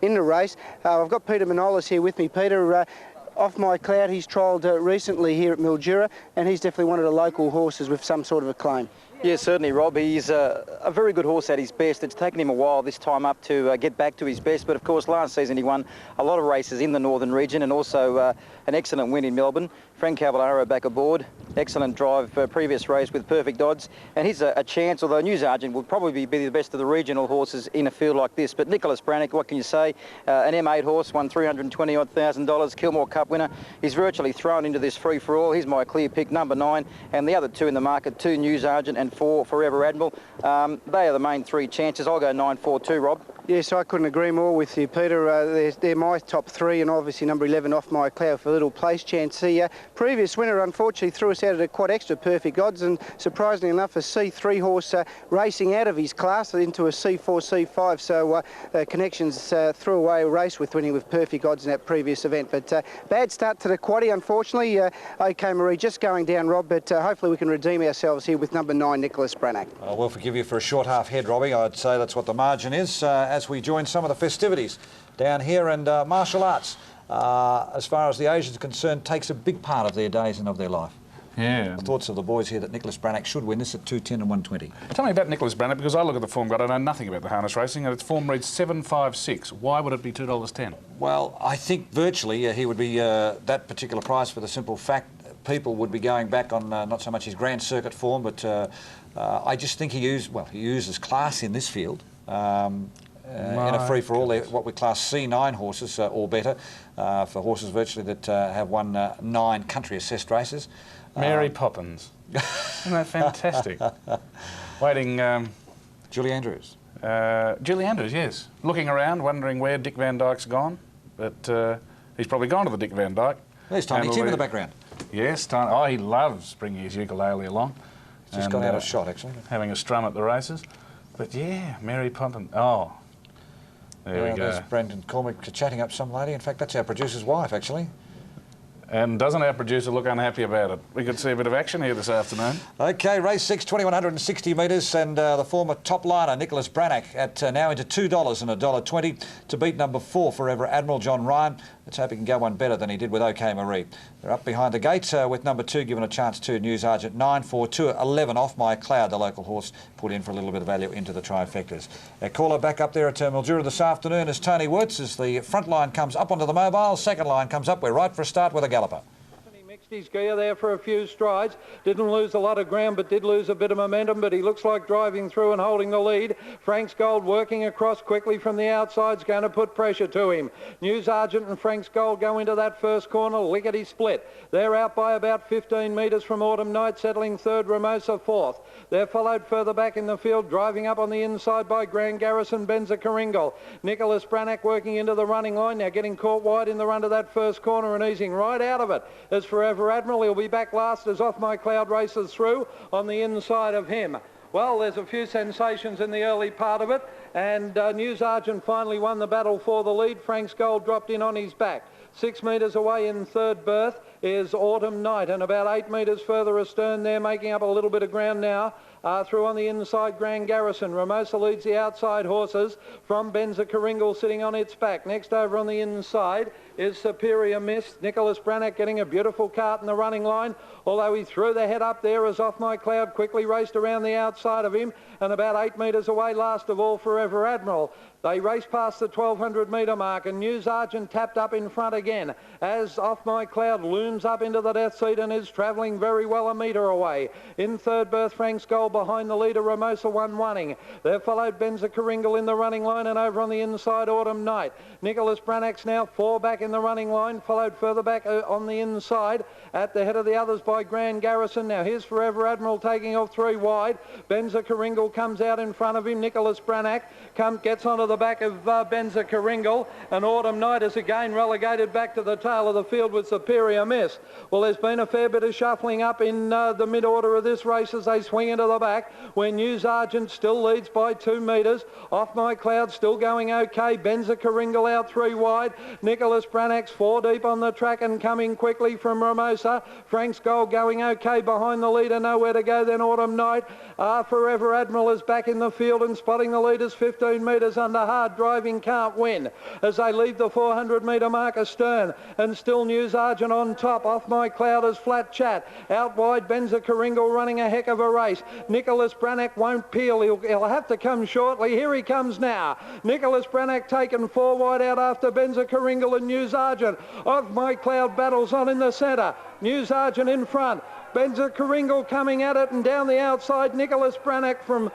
in the race. I've got Peter Manolis here with me. Peter, Off My Cloud, he's trialled recently here at Mildura, and he's definitely one of the local horses with some sort of acclaim. Yeah, certainly, Rob. He's a very good horse at his best. It's taken him a while this time up to get back to his best, but of course last season he won a lot of races in the northern region and also an excellent win in Melbourne. Frank Cavallaro back aboard. Excellent drive previous race with perfect odds, and he's a chance, although News Argent will probably be the best of the regional horses in a field like this. But Nicholas Brannock, what can you say? An M8 horse, won $320,000, Kilmore Cup winner. He's virtually thrown into this free-for-all. He's my clear pick, number 9, and the other two in the market, 2 News Argent and 4 Forever Admiral. They are the main 3 chances. I'll go 9-4-2, Rob. Yes, I couldn't agree more with you, Peter. They're my top 3, and obviously number 11, Off My Cloud, for a little place chance. The previous winner, unfortunately, threw us out at a quite extra perfect odds, and surprisingly enough, a C3 horse racing out of his class into a C4, C5. So Connections threw away a race with winning with perfect odds in that previous event. But bad start to the quaddie, unfortunately. OK Marie just going down, Rob, but hopefully we can redeem ourselves here with number 9, Nicholas Brannock. We'll forgive you for a short half head, Robbie. I'd say that's what the margin is as we join some of the festivities down here. And martial arts, as far as the Asians are concerned, takes a big part of their days and of their life. Yeah. The thoughts of the boys here that Nicholas Brannock should win this at 210 and 120. Tell me about Nicholas Brannock, because I look at the form guide, I know nothing about the harness racing, and its form reads 7.56. Why would it be $2.10? Well, I think virtually he would be that particular price for the simple fact people would be going back on not so much his Grand Circuit form, but I just think he uses class in this field. In a free-for-all, what we class C9 horses or better, for horses virtually that have won 9 country-assessed races. Mary Poppins. Isn't that fantastic? Waiting... Julie Andrews. Julie Andrews, yes. Looking around, wondering where Dick Van Dyke's gone, but he's probably gone to the Dick Van Dyke. There's Tiny Tim in the background. Yes, oh, he loves bringing his ukulele along. He's just got out of shot, actually. Having a strum at the races. But yeah, Mary Poppins. Oh, there we go. There's Brendan Cormick chatting up some lady. In fact, that's our producer's wife, actually. And doesn't our producer look unhappy about it? We could see a bit of action here this afternoon. OK, race 6, 2,160 metres, and the former top liner, Nicholas Brannock, at now into $2 and $1.20 to beat number 4, Forever Admiral, John Ryan. Let's hope he can go one better than he did with OK Marie. They're up behind the gate with number 2 given a chance to News Argent. 9-4-2, 11 Off My Cloud, the local horse, put in for a little bit of value into the trifectas. Our caller back up there at Mildura this afternoon is Tony Wirtz, as the front line comes up onto the mobile, second line comes up. We're right for a start with a galloper. Mixed his gear there for a few strides. Didn't lose a lot of ground, but did lose a bit of momentum. But he looks like driving through and holding the lead. Frank's Gold working across quickly from the outside is going to put pressure to him. News Argent and Frank's Gold go into that first corner, lickety split. They're out by about 15 metres from Autumn Night, settling third, Ramosa fourth. They're followed further back in the field, driving up on the inside by Grand Garrison, Benza Karingal. Nicholas Brannock working into the running line, now getting caught wide in the run to that first corner and easing right out of it. As Forever Admiral, he'll be back last as Off My Cloud races through on the inside of him. Well, there's a few sensations in the early part of it, and News Argent finally won the battle for the lead. Frank's Gold dropped in on his back. 6 metres away in third berth is Autumn Night, and about 8 metres further astern there, making up a little bit of ground now. Through on the inside, Grand Garrison. Ramosa leads the outside horses from Benza Karingal sitting on its back. Next over on the inside is Superior Miss. Nicholas Brannock getting a beautiful cart in the running line, although he threw the head up there as Off My Cloud quickly raced around the outside of him, and about 8 metres away, last of all, Forever Admiral. They race past the 1,200 metre mark, and News Argent tapped up in front again as Off My Cloud looms up into the death seat and is travelling very well a metre away. In third berth, Frank's Gold behind the leader, Ramosa 1-1. They're followed Benza Karingal in the running line, and over on the inside, Autumn Night. Nicholas Brannock's now 4 back in the running line, followed further back on the inside at the head of the others by Grand Garrison. Now here's Forever Admiral taking off 3 wide. Benza Karingal comes out in front of him. Nicholas Brannock gets onto the back of Benza Karingal, and Autumn Night is again relegated back to the tail of the field with Superior Miss. Well, there's been a fair bit of shuffling up in the mid-order of this race as they swing into the back, where News Argent still leads by 2 metres. Off My Cloud still going OK. Benza Karingal out 3 wide. Nicholas Brannock's 4 deep on the track and coming quickly from Ramosa. Frank's Gold going OK behind the leader, nowhere to go then Autumn Night. Forever Admiral is back in the field and spotting the leaders 15 metres under the hard driving can't win. As they leave the 400 metre mark astern, and still News Argent on top. Off My Cloud is Flat Chat. Out wide, Benza Karingal running a heck of a race. Nicholas Branagh won't peel. He'll have to come shortly. Here he comes now. Nicholas Branagh taken 4 wide out after Benza Karingal and News Argent. Off My Cloud battles on in the centre. News Argent in front. Benza Karingal coming at it, and down the outside Nicholas Branagh from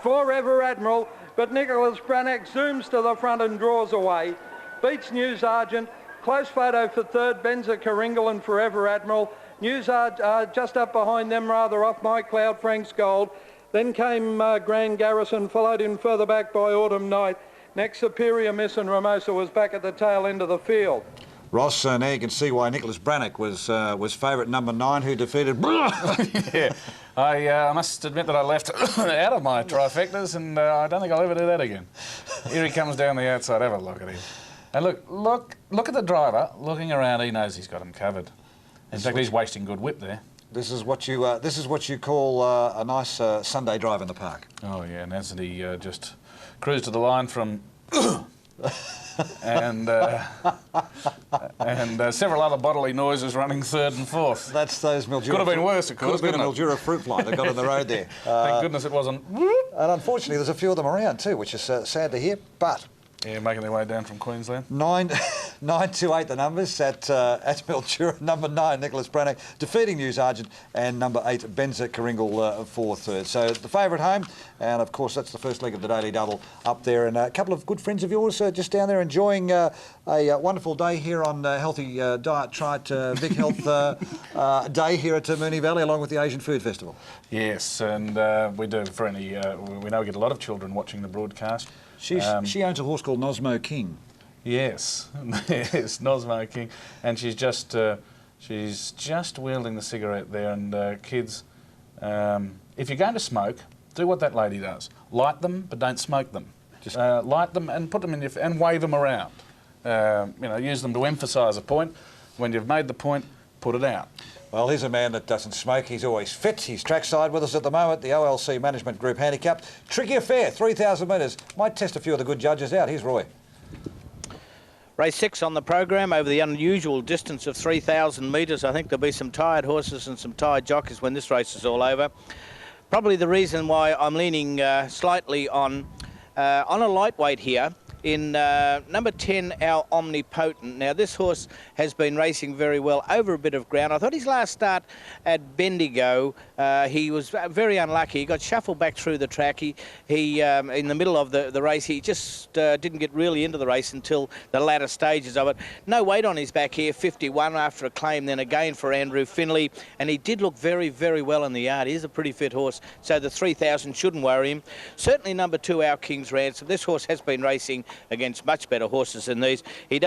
Forever Admiral, but Nicholas Branagh zooms to the front and draws away. Beats News Argent. Close photo for third, Benza Karingal and Forever Admiral. News Argent just up behind them, rather, Off My Cloud, Frank's Gold. Then came Grand Garrison, followed in further back by Autumn Night. Next, Superior Miss and Ramosa was back at the tail end of the field. Ross, now you can see why Nicholas Branagh was favourite number 9, who defeated... Yeah, I must admit that I left out of my trifectas, and I don't think I'll ever do that again. Here he comes down the outside. Have a look at him. And look at the driver looking around. He knows he's got him covered. In fact, he's wasting good whip there. This is what you call a nice Sunday drive in the park. Oh yeah, and as he just cruised to the line from. and several other bodily noises running third and fourth. That's those Mildura. Could have been worse, of course. Could have been a Mildura fruit fly that got on the road there. Thank goodness it wasn't. And unfortunately, there's a few of them around too, which is sad to hear. But yeah, making their way down from Queensland. 928 the numbers at Mildura. Number 9, Nicholas Branagh, defeating News Argent, and number 8, Benza Karingal for third. So the favourite home, and of course that's the first leg of the Daily Double up there. And a couple of good friends of yours just down there enjoying a wonderful day here on Healthy Diet Trite Vic Health Day here at Moonee Valley, along with the Asian Food Festival. Yes, and we do for any. We know we get a lot of children watching the broadcast. She owns a horse called Nosmo King. Yes, yes, Nosmo King, and she's just wielding the cigarette there. And kids, if you're going to smoke, do what that lady does: light them, but don't smoke them. Just light them and put them in and wave them around. Use them to emphasise a point. When you've made the point, put it out. Well, here's a man that doesn't smoke. He's always fit. He's trackside with us at the moment, the OLC Management Group Handicap. Tricky affair, 3,000 metres. Might test a few of the good judges out. Here's Roy. Race 6 on the program over the unusual distance of 3,000 metres. I think there'll be some tired horses and some tired jockeys when this race is all over. Probably the reason why I'm leaning slightly on a lightweight here. In number 10, Our Omnipotent. Now, this horse has been racing very well over a bit of ground. I thought his last start at Bendigo, he was very unlucky. He got shuffled back through the track. He in the middle of the race, he just didn't get really into the race until the latter stages of it. No weight on his back here, 51 after a claim then again for Andrew Finley. And he did look very, very well in the yard. He's a pretty fit horse, so the 3,000 shouldn't worry him. Certainly number 2, Our King's Ransom. This horse has been racing against much better horses than these. He's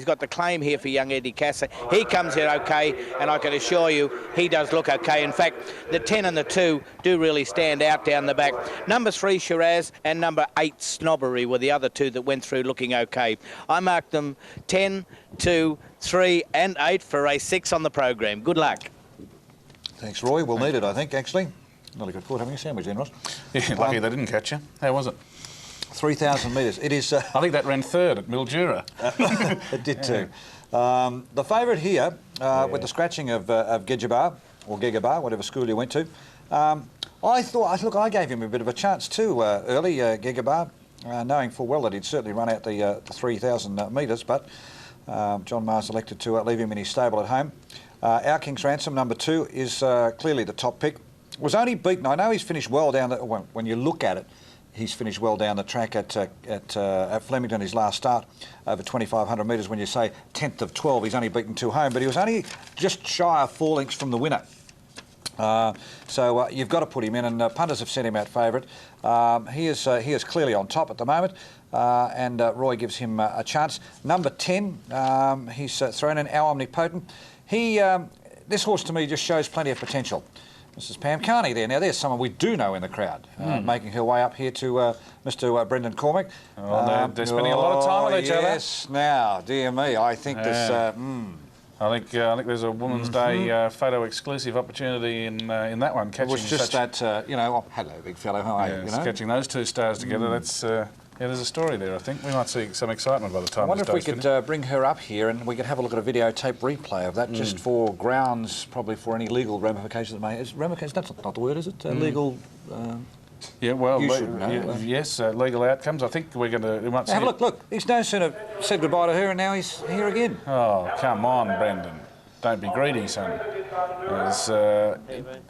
got the claim here for young Eddie Casa. He comes in okay, and I can assure you he does look okay. In fact, the 10 and the 2 do really stand out down the back. Number 3, Shiraz, and number 8, Snobbery were the other 2 that went through looking okay. I marked them 10, 2, 3 and 8 for race 6 on the program. Good luck. Thanks, Roy. We'll need it, I think, actually. Not a good caught having a sandwich then, Ross. Yeah, lucky they didn't catch you. How was it? 3,000 metres. It is... I think that ran third at Mildura. It did too. The favourite here, with the scratching of Gejabar, or Gegabar, whatever school you went to, I gave him a bit of a chance too early, Gegabar, knowing full well that he'd certainly run out the 3,000 metres, but John Mars elected to leave him in his stable at home. Our King's Ransom, number 2, is clearly the top pick. Was only beaten, I know he's finished well down, when you look at it, he's finished well down the track at Flemington, his last start, over 2,500 metres. When you say 10th of 12, he's only beaten 2 home, but he was only just shy of 4 lengths from the winner. So you've got to put him in, and punters have sent him out favourite. He is clearly on top at the moment, and Roy gives him a chance. Number 10, he's thrown in Our Omnipotent. This horse to me just shows plenty of potential. This is Pam Carney there. Now, there's someone we do know in the crowd, making her way up here to Mr. Brendan Cormack. Oh, they're spending a lot of time with each other. Yes, now, dear me, I think this... I think there's a Women's Day photo exclusive opportunity in that one. It was just that, oh, hello, big fellow, how are you? Catching those 2 stars together, Yeah, there's a story there, I think. We might see some excitement by the time I wonder this if we day's could bring her up here and we could have a look at a videotape replay of that, just for grounds, probably for any legal ramifications it may have. Ramifications, that's not the word, is it? Legal... yeah, well, you should know. yes, legal outcomes. I think we're going to... We might see have a look, look. He's no sooner said goodbye to her and now he's here again. Oh, come on, Brendan. Don't be greedy, son. There's...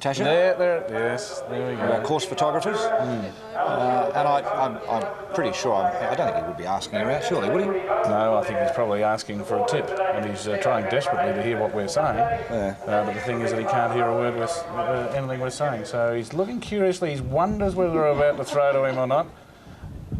Tasha? There, yes, there we go. Course photographers. And I'm pretty sure, I don't think he would be asking her out, surely, would he? No, I think he's probably asking for a tip, and he's trying desperately to hear what we're saying. Yeah. But the thing is that he can't hear a word anything we're saying. So he's looking curiously. He wonders whether we're about to throw to him or not.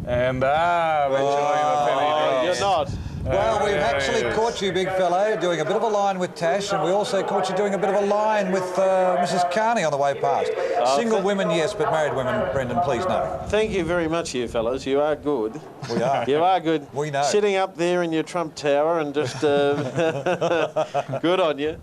And we're enjoying the penny. You're not. Well, we've actually caught you, big fellow, doing a bit of a line with Tash, and we also caught you doing a bit of a line with Mrs. Carney on the way past. Single women, yes, but married women, Brendan, please no. Thank you very much, you fellas. You are good. We are. You are good. We know. Sitting up there in your Trump Tower and just... good on you.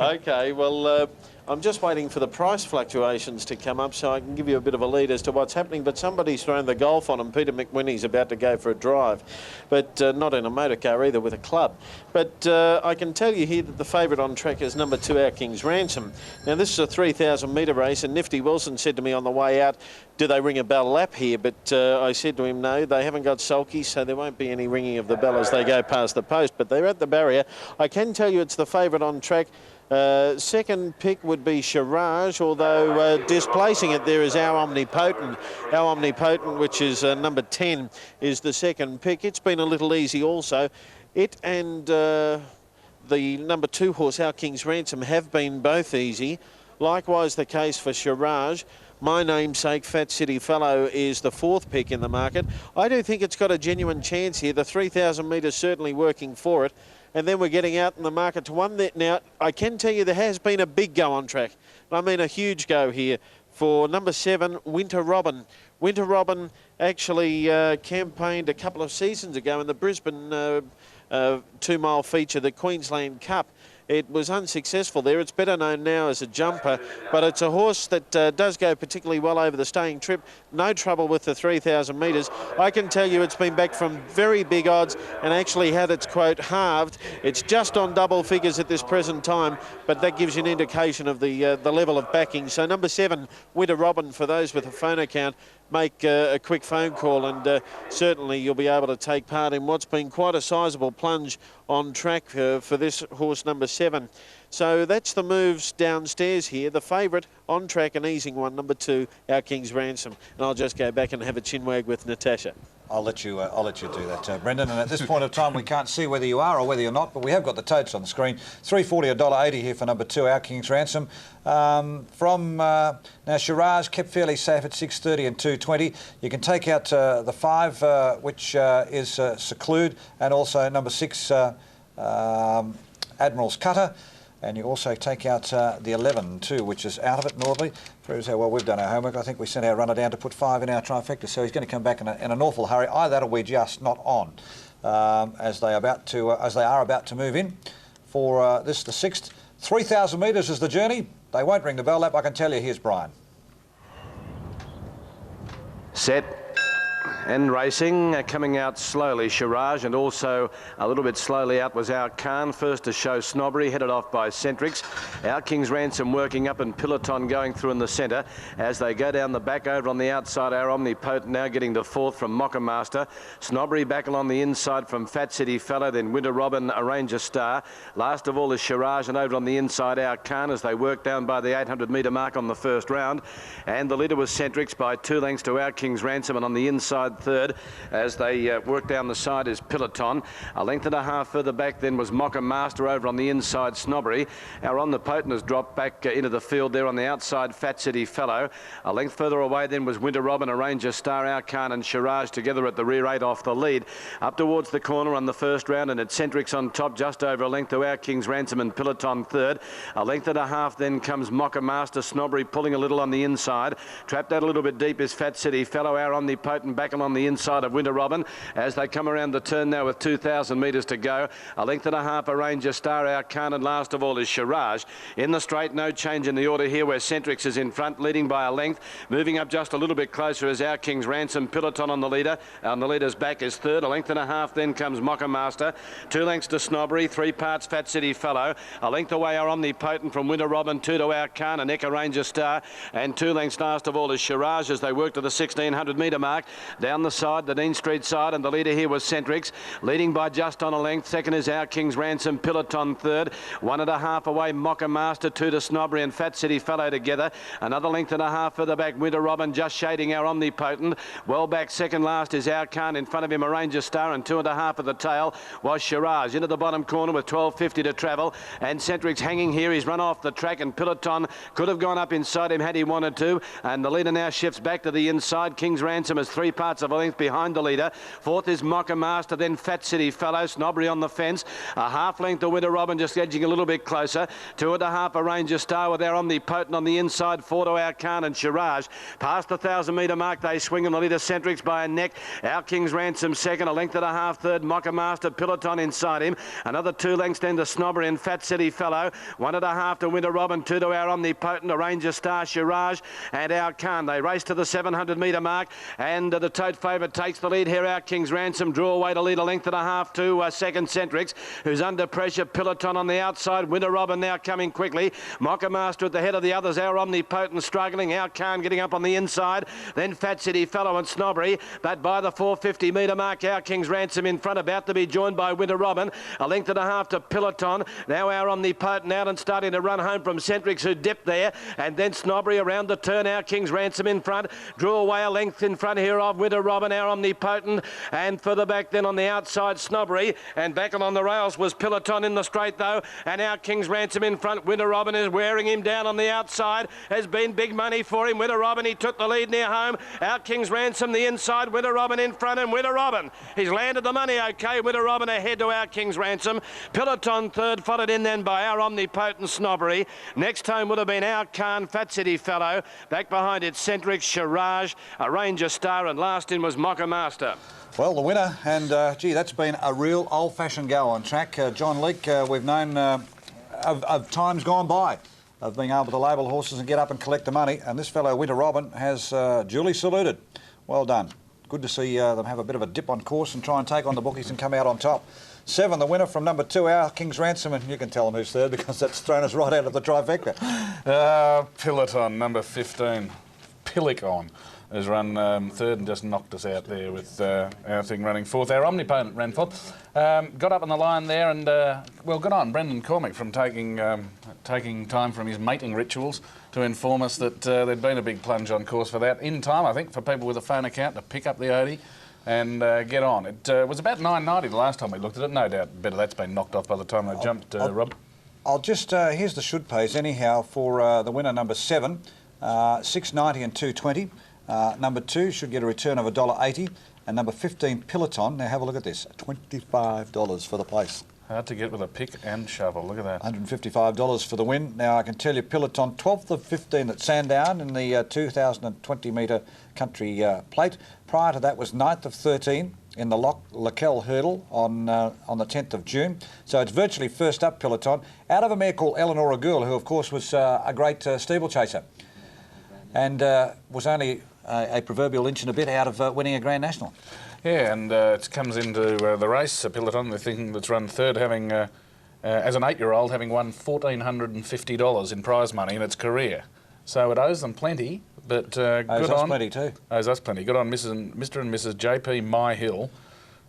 OK, well... I'm just waiting for the price fluctuations to come up so I can give you a bit of a lead as to what's happening, but somebody's thrown the golf on him. Peter McWhinney's about to go for a drive, but not in a motor car either, with a club. But I can tell you here that the favourite on track is number 2, Our King's Ransom. Now, this is a 3,000 metre race, and Nifty Wilson said to me on the way out, do they ring a bell lap here? But I said to him, no, they haven't got sulky, so there won't be any ringing of the bell as they go past the post, but they're at the barrier. I can tell you it's the favourite on track. Second pick would be Shiraj, although displacing it there is Our Omnipotent. Our Omnipotent, which is number 10, is the second pick. It's been a little easy also. It and the number 2 horse, Our King's Ransom, have been both easy. Likewise the case for Shiraj. My namesake, Fat City Fellow, is the 4th pick in the market. I do think it's got a genuine chance here. The 3,000 metres certainly working for it. And then we're getting out in the market to one that now, I can tell you there has been a big go on track. I mean a huge go here for number 7, Winter Robin. Winter Robin actually campaigned a couple of seasons ago in the Brisbane 2-mile feature, the Queensland Cup. It was unsuccessful there. It's better known now as a jumper, but it's a horse that does go particularly well over the staying trip. No trouble with the 3,000 metres. I can tell you it's been back from very big odds and actually had its quote halved. It's just on double figures at this present time, but that gives you an indication of the level of backing. So number 7, Winter Robin, for those with a phone account, make a quick phone call and certainly you'll be able to take part in what's been quite a sizable plunge on track for this horse number 7. So that's the moves downstairs here. The favourite on track, an easing one, number 2, Our King's Ransom. And I'll just go back and have a chinwag with Natasha. I'll let you do that, Brendan. And at this point of time, we can't see whether you are or whether you're not, but we have got the totes on the screen. $3.40, $1.80 here for number 2, Our King's Ransom. Now Shiraz kept fairly safe at 6.30 and 2.20. You can take out the 5, which is Seclude, and also number 6, Admiral's Cutter. And you also take out the 11 too, which is out of it, Northerly. Proves how well we've done our homework. I think we sent our runner down to put 5 in our trifecta, so he's going to come back in an awful hurry. Either that or we're just not on, as they are about to move in for this, the 6th. 3,000 metres is the journey. They won't ring the bell lap, I can tell you. Here's Brian. Set. And racing, coming out slowly, Shiraj, and also a little bit slowly out was Our Khan. First to show Snobbery, headed off by Centrix. Our King's Ransom working up, and Peloton going through in the centre. As they go down the back, over on the outside, Our Omnipotent now getting to 4th from Mocha Master. Snobbery back along the inside from Fat City Fellow, then Winter Robin, Arranger Star. Last of all is Shiraj, and over on the inside, Our Khan, as they work down by the 800 metre mark on the first round. And the leader was Centrix by 2 lengths to Our King's Ransom, and on the inside, 3rd as they work down the side is Peloton. A length and a half further back then was Mocha Master, over on the inside Snobbery. Our Omnipotent has dropped back into the field there on the outside, Fat City Fellow. A length further away then was Winter Robin, Arranger Star, Our Khan and Shiraj together at the rear 8 off the lead. Up towards the corner on the first round, and it's Centrix on top, just over a length to Our King's Ransom and Peloton 3rd. A length and a half then comes Mocha Master, Snobbery pulling a little on the inside. Trapped out a little bit deep is Fat City Fellow. Our Omnipotent back along on the inside of Winter Robin as they come around the turn now with 2,000 metres to go. A length and a half a Ranger Star, Our Khan, and last of all is Shiraj. In the straight, no change in the order here where Centrix is in front, leading by a length. Moving up just a little bit closer is Our King's Ransom. Peloton on the leader. On the leader's back is third. A length and a half then comes Mocha Master. 2 lengths to Snobbery, 3 parts Fat City Fellow. A length away are Omnipotent from Winter Robin, 2 to Our Khan, and Eka Ranger Star, and 2 lengths last of all is Shiraj as they work to the 1,600 metre mark. Down the side, the Dean Street side, and the leader here was Centrix, leading by just on a length. Second is Our King's Ransom, Peloton third. 1.5 away, Mocha Master, 2 to Snobbery and Fat City Fellow together. Another length and a half further back, Winter Robin just shading our Omnipotent. Well back second last is Our Khan, in front of him a Ranger Star, and 2.5 at the tail was Shiraj. Into the bottom corner with 12.50 to travel, and Centrix hanging here. He's run off the track, and Peloton could have gone up inside him had he wanted to, and the leader now shifts back to the inside. King's Ransom is 3 parts of a length behind the leader. Fourth is Mocha Master, then Fat City Fellow. Snobbery on the fence. A half length to Winter Robin, just edging a little bit closer. 2.5 a Ranger Star with our Omnipotent on the inside. 4 to Our Khan and Shiraj. Past the 1,000 metre mark, they swing on the leader Centrix by a neck. Our King's Ransom second, a length and a half third. Mocha Master, Peloton inside him. Another 2 lengths then to Snobbery and Fat City Fellow. 1.5 to Winter Robin, 2 to our Omnipotent, a Ranger Star, Shiraj and Our Khan. They race to the 700 metre mark, and the tote favourite takes the lead here. Our King's Ransom draw away to lead a length and a half to second Centrix, who's under pressure. Peloton on the outside. Winter Robin now coming quickly. Mocha Master at the head of the others. Our Omnipotent struggling. Our Khan getting up on the inside. Then Fat City Fellow and Snobbery. But by the 450 metre mark, Our King's Ransom in front, about to be joined by Winter Robin. A length and a half to Peloton. Now our Omnipotent out and starting to run home from Centrix, who dipped there. And then Snobbery around the turn. Our King's Ransom in front. Drew away a length in front here of Winter Robin, our Omnipotent. And further back then on the outside, Snobbery. And back on the rails was Peloton in the straight though. And Our King's Ransom in front. Winter Robin is wearing him down on the outside. Has been big money for him. Winter Robin, he took the lead near home. Our King's Ransom the inside. Winter Robin in front, and Winter Robin, he's landed the money okay. Winter Robin ahead to Our King's Ransom. Peloton third, followed in then by our Omnipotent Snobbery. Next home would have been Our Khan, Fat City Fellow. Back behind it, Centrix, Shiraj, a Ranger Star, and last in was Mocha Master. Well, the winner, and gee, that's been a real old-fashioned go on track. John Leake, we've known of times gone by of being able to label horses and get up and collect the money, and this fellow, Winter Robin, has duly saluted. Well done. Good to see them have a bit of a dip on course and try and take on the bookies and come out on top. 7, the winner from number 2, Our King's Ransom, and you can tell them who's third because that's thrown us right out of the trifecta. Peloton, number 15. Pilicon has run third and just knocked us out there with our thing running fourth. Our Omnipotent ran fourth. Got up on the line there, and well, good on Brendan Cormick from taking time from his mating rituals to inform us that there'd been a big plunge on course for that. In time, I think, for people with a phone account to pick up the Odie and get on. It was about $9.90 the last time we looked at it. No doubt better that's been knocked off by the time they jumped, Rob. I'll just, here's the should pays anyhow for the winner, number 7, $6.90 and $2.20. Number 2 should get a return of $1.80, and number 15, Peloton. Now have a look at this, $25 for the place. Hard to get with a pick and shovel, look at that. $155 for the win. Now I can tell you Peloton, 12th of 15 at Sandown in the 2,020 metre country plate. Prior to that was 9th of 13 in the Lacelle Hurdle on the 10th of June. So it's virtually first up, Peloton, out of a mare called Eleanor Girl, who of course was a great steeplechaser, and was only a proverbial inch and a bit out of winning a Grand National. Yeah, and it comes into the race, Peloton, the thing that's run third, having, as an 8-year-old, having won $1,450 in prize money in its career. So it owes them plenty, but good on... Owes us plenty too. Owes us plenty. Good on Mr. and Mrs. J.P. Myhill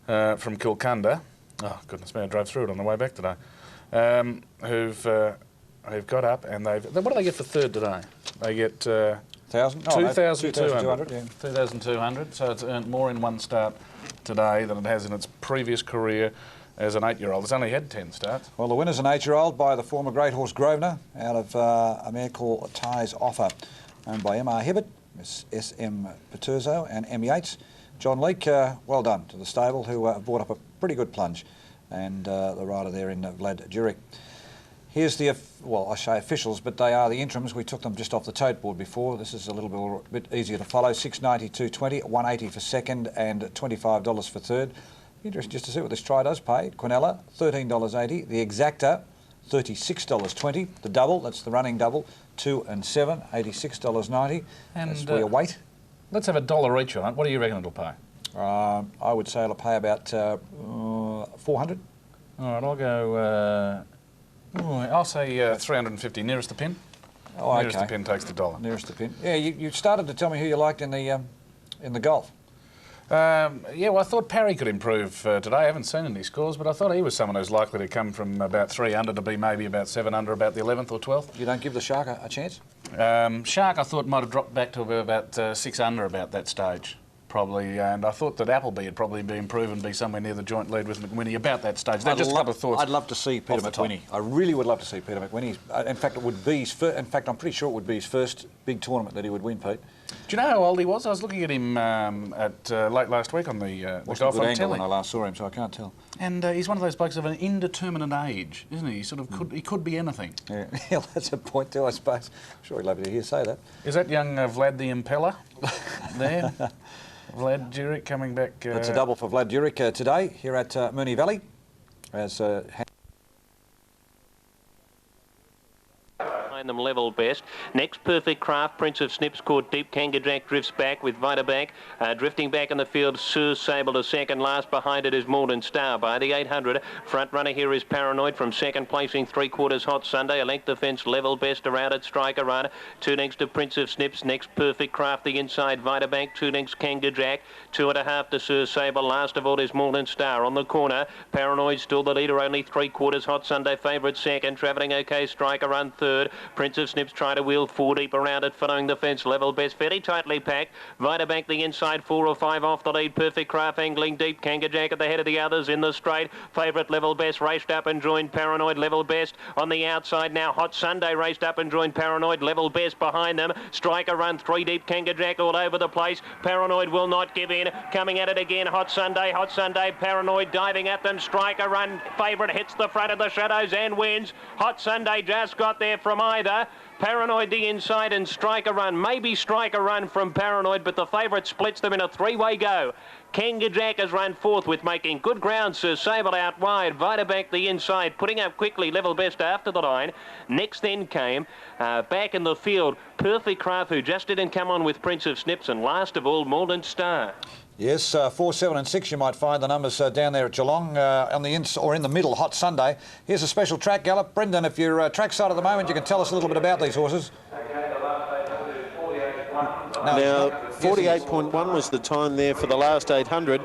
from Kilcunda. Oh, goodness me, I drove through it on the way back today. Who've got up, and what do they get for third today? They get... 2,200. Yeah. 2,200. So it's earned more in one start today than it has in its previous career as an 8-year-old. It's only had 10 starts. Well, the winner's an 8-year-old by the former great horse Grosvenor out of a mare called Ty's Offer, owned by M.R. Hibbert, Miss S.M. Peturzo and M. Yates. John Leake, well done to the stable, who brought up a pretty good plunge, and the rider there in Vlad Jurek. Here's the, well, I say officials, but they are the interims. We took them just off the tote board before. This is a little bit easier to follow. $6.90, $2.20, $1.80 for second, and $25 for third. Interesting just to see what this try does pay. Quinella, $13.80. The Exacta, $36.20. The double, that's the running double, 2 and 7, $86.90. And that's for your weight. Let's have $1 each on it. What do you reckon it'll pay? I would say it'll pay about 400. All right, I'll go. I'll say 350 nearest the pin. Oh, nearest the pin takes the $1. Nearest the pin. Yeah, you started to tell me who you liked in the golf. Yeah, well, I thought Parry could improve today. I haven't seen any scores, but I thought he was someone who's likely to come from about 3 under to be maybe about 7 under, about the 11th or 12th. You don't give the Shark a chance? Shark, I thought, might have dropped back to about 6 under about that stage, probably. And I thought that Appleby would probably be improved and be somewhere near the joint lead with McWhinney about that stage. Just a couple of thoughts. I'd love to see Peter McWhinney. I really would love to see Peter McWhinney. In fact, it would be his first. In fact, I'm pretty sure it would be his first big tournament that he would win, Pete. Do you know how old he was? I was looking at him late last week on the golf on telly. When I last saw him, so I can't tell. And he's one of those blokes of an indeterminate age, isn't he? He sort of could be anything. Yeah, that's a point too, I suppose. I'm sure he'd love to hear you say that. Is that young Vlad the Impaler there? Vlad Jurek coming back. That's a double for Vlad Jurek today here at Moonee Valley. As them level best. Next, Perfect Craft, Prince of Snips caught deep. Kangajack drifts back with Vitabank. Drifting back in the field, Sir Sable to second. Last behind it is Morden Star by the 800. Front runner here is Paranoid from second, placing 3/4 Hot Sunday. A length of fence, level best around it. Striker Run. 2 next to Prince of Snips. Next, Perfect Craft, the inside Vitabank. 2 next, Kangajack. 2.5 to Sir Sable. Last of all is Morden Star on the corner. Paranoid still the leader, only 3/4 Hot Sunday favourite second. Travelling okay, Striker Run third. Prince of Snips try to wheel 4 deep around it, following the fence. Level best, very tightly packed. Vitabank the inside, 4 or 5 off the lead. Perfect Craft angling deep. Kangajack at the head of the others in the straight. Favourite Level Best raced up and joined Paranoid. Level Best on the outside now. Hot Sunday raced up and joined Paranoid. Level Best behind them. Striker Run 3 deep. Kangajack all over the place. Paranoid will not give in. Coming at it again. Hot Sunday. Hot Sunday. Paranoid diving at them. Striker Run. Favourite hits the front of the shadows and wins. Hot Sunday just got there from either. Paranoid the inside and Striker Run. Maybe Striker Run from Paranoid, but the favourite splits them in a 3-way go. Kangajack has run fourth with making good ground. Sir Sable out wide. Vitabank the inside, putting up quickly. Level Best after the line. Next then came back in the field Perfect Craft, who just didn't come on with Prince of Snips, and last of all Morden Star. Yes, 4, 7 and 6 you might find the numbers down there at Geelong on the or in the middle, Hot Sunday. Here's a special track gallop. Brendan, if you're trackside at the moment, you can tell us a little bit about these horses. Now, 48.1 was the time there for the last 800,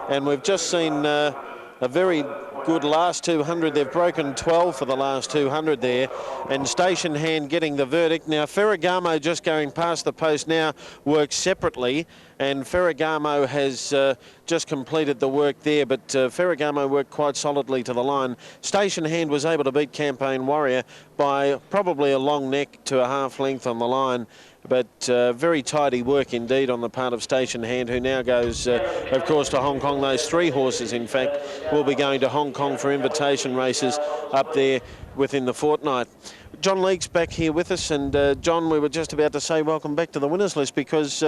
and we've just seen a very good last 200. They've broken 12 for the last 200 there, and Station Hand getting the verdict. Now, Ferragamo just going past the post now works separately, and Ferragamo has just completed the work there, but Ferragamo worked quite solidly to the line. Station Hand was able to beat Campaign Warrior by probably a long neck to a half length on the line, but very tidy work indeed on the part of Station Hand, who now goes, of course, to Hong Kong. Those 3 horses, in fact, will be going to Hong Kong for invitation races up there within the fortnight. John Leake's back here with us, and John, we were just about to say welcome back to the winners list, because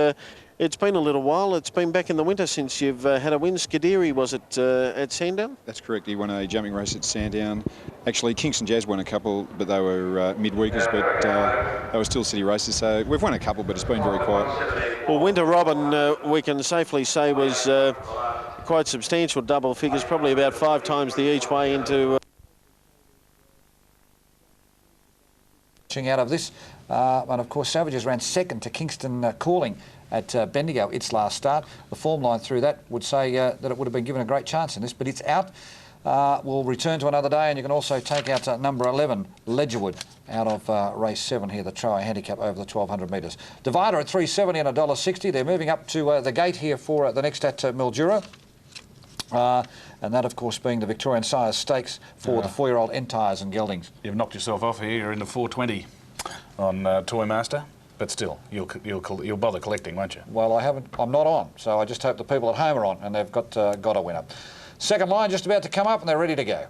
it's been a little while. It's been back in the winter since you've had a win. Scuderi, was it, at Sandown? That's correct. He won a jumping race at Sandown. Actually, Kingston Jazz won a couple, but they were midweekers, but they were still city races. So we've won a couple, but it's been very quiet. Well, Winter Robin, we can safely say, was quite substantial double figures, probably about 5 times the each way into... out of this, and of course Savages ran second to Kingston Calling at Bendigo, its last start. The form line through that would say that it would have been given a great chance in this, but it's out. We'll return to another day, and you can also take out number 11, Ledgerwood, out of race 7 here, the try handicap over the 1,200 metres. Divider at $3.70 and $1.60. They're moving up to the gate here for the next at Mildura. And that, of course, being the Victorian Sires Stakes for the 4-year-old Entires and Geldings. You've knocked yourself off here. You're in the 420 on Toy Master, but still, you'll bother collecting, won't you? Well, I'm not on, so I just hope the people at home are on, and they've got a winner. Second line just about to come up, and they're ready to go.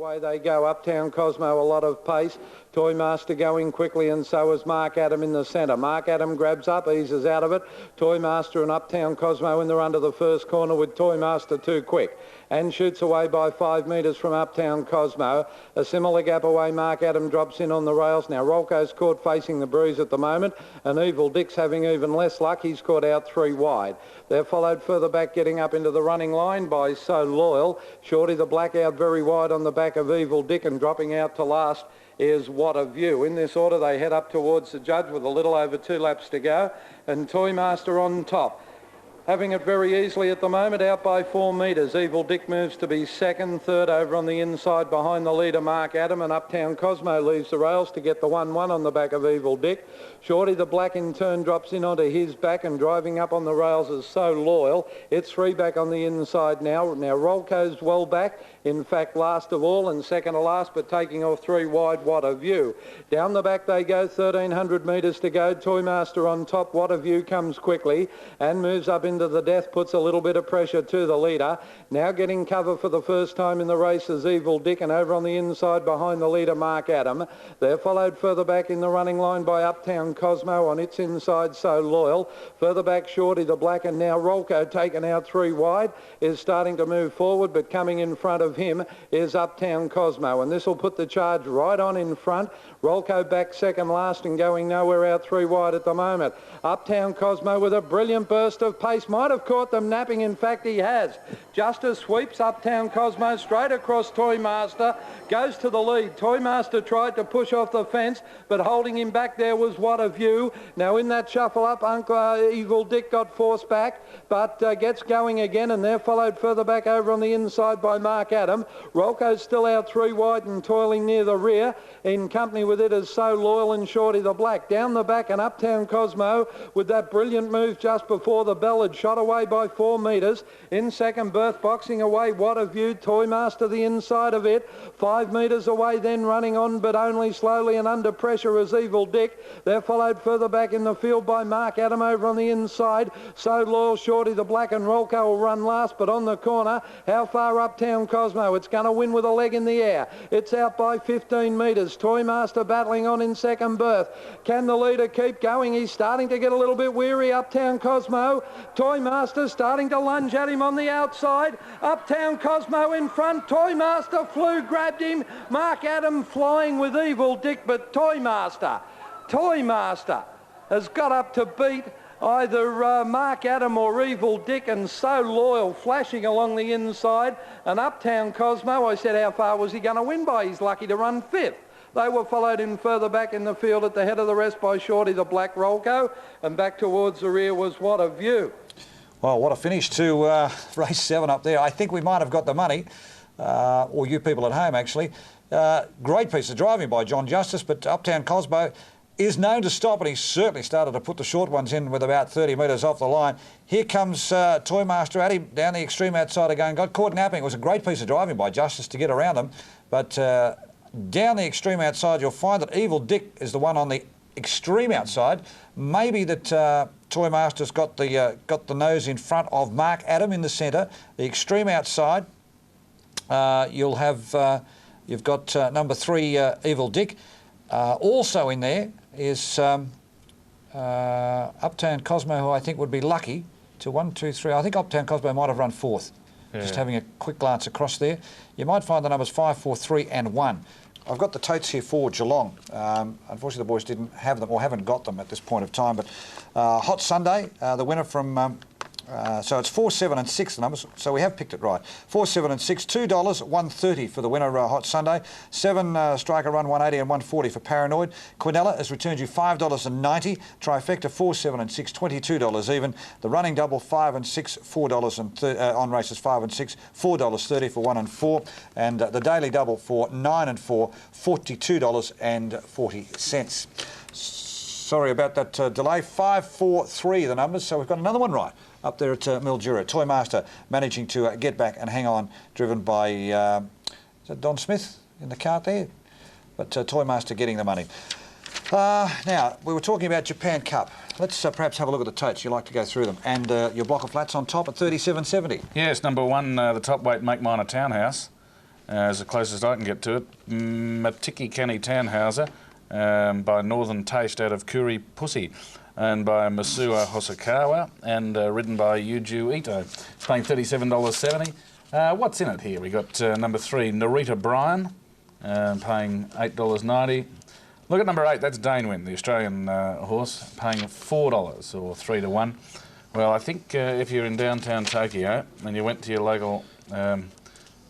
Away they go. Uptown Cosmo, a lot of pace. Toymaster going quickly, and so is Mark Adam in the centre. Mark Adam grabs up, eases out of it. Toymaster and Uptown Cosmo in the run to the first corner with Toymaster too quick, and shoots away by 5 metres from Uptown Cosmo. A similar gap away, Mark Adam drops in on the rails. Now Rolco's caught facing the breeze at the moment, and Evil Dick's having even less luck. He's caught out 3 wide. They're followed further back, getting up into the running line by So Loyal. Shorty the Black out very wide on the back of Evil Dick, and dropping out to last is What a View. In this order, they head up towards the judge with a little over 2 laps to go, and Toymaster on top. Having it very easily at the moment, out by 4 metres. Evil Dick moves to be second, third over on the inside behind the leader Mark Adam, and Uptown Cosmo leaves the rails to get the 1-1 on the back of Evil Dick. Shorty the Black in turn drops in onto his back, and driving up on the rails is So Loyal. It's 3 back on the inside now. Now Rolco's well back, in fact last of all and second to last, but taking off 3 wide. What a View. Down the back they go, 1,300 metres to go. Toymaster on top. What a View comes quickly and moves up into the death, puts a little bit of pressure to the leader. Now getting cover for the first time in the race is Evil Dick, and over on the inside behind the leader Mark Adam. They're followed further back in the running line by Uptown Cosmo, on its inside So Loyal. Further back Shorty the Black, and now Rolco, taken out 3 wide, is starting to move forward, but coming in front of him is Uptown Cosmo, and this will put the charge right on in front. Rolco back second last and going nowhere, out 3 wide at the moment. Uptown Cosmo with a brilliant burst of pace, might have caught them napping. In fact, he has. Justice sweeps Uptown Cosmo straight across Toymaster, goes to the lead. Toymaster tried to push off the fence, but holding him back there was What a View. Now in that shuffle up, Evil Dick got forced back, but gets going again, and they're followed further back over on the inside by Mark Adam. Rolco's still out 3 wide and toiling near the rear. In company with it is So Loyal and Shorty the Black. Down the back, and Uptown Cosmo with that brilliant move just before the bell had shot away by 4 metres. In second berth, boxing away What a View. Toymaster the inside of it. 5 metres away then, running on but only slowly and under pressure is Evil Dick. They're followed further back in the field by Mark Adam over on the inside. So Loyal, Shorty the Black and Rolco will run last, but on the corner, how far Uptown Cosmo? It's going to win with a leg in the air. It's out by 15 metres. Toymaster battling on in second berth. Can the leader keep going? He's starting to get a little bit weary, Uptown Cosmo. Toymaster starting to lunge at him on the outside. Uptown Cosmo in front. Toymaster flew, grabbed him. Mark Adam flying with Evil Dick, but Toymaster has got up to beat either Mark Adam or Evil Dick, and So Loyal flashing along the inside. And Uptown Cosmo, I said, how far was he going to win by? He's lucky to run 5th. They were followed in further back in the field at the head of the rest by Shorty the Black, Rolco, and back towards the rear was What a View. Well, what a finish to race 7 up there. I think we might have got the money, or you people at home actually. Great piece of driving by John Justice, but Uptown Cosmo is known to stop, and he's certainly started to put the short ones in with about 30 metres off the line. Here comes Toymaster at him down the extreme outside again. Got caught napping. It was a great piece of driving by Justice to get around them, but down the extreme outside you'll find that Evil Dick is the one on the extreme outside. Maybe that Toymaster's got the nose in front of Mark Adam in the centre. The extreme outside, you'll have you've got number 3 Evil Dick. Also in there is Uptown Cosmo, who I think would be lucky to 1, 2, 3. I think Uptown Cosmo might have run 4th. Yeah. Just having a quick glance across there. You might find the numbers 5, 4, 3 and 1. I've got the totes here for Geelong. Unfortunately, the boys didn't have them or haven't got them at this point of time. But Hot Sunday, the winner from... so it's 4, 7 and 6 the numbers, so we have picked it right. 4, 7 and 6, $2, $1.30 for the winner, Hot Sunday. 7 Striker Run, $1.80 and $1.40 for Paranoid. Quinella has returned you $5.90. Trifecta 4, 7 and 6, $22 even. The running double 5 and 6, $4 on races 5 and 6, $4.30 for 1 and 4. And the daily double for 9 and 4, $42.40. Sorry about that delay. 5, 4, 3 the numbers, so we've got another one right up there at Mildura. Toymaster managing to get back and hang on, driven by is that Don Smith in the cart there? But Toymaster getting the money. Now, we were talking about Japan Cup. Let's perhaps have a look at the totes. You like to go through them. And your block of flats on top at $37.70. Yes, number 1, the top weight Make Mine a Townhouse. as the closest I can get to it. Matiki Kenny Tannhauser by Northern Taste out of Kuri Pussy, owned by Masua Hosokawa and ridden by Yuju Ito. It's paying $37.70. What's in it here? We got number 3, Narita Bryan, paying $8.90. Look at number 8, that's Danewin, the Australian horse, paying $4 or 3 to 1. Well, I think if you're in downtown Tokyo and you went to your local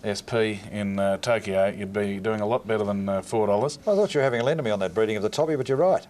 SP in Tokyo, you'd be doing a lot better than $4. I thought you were having a lend to me on that breeding of the Toppy, but you're right.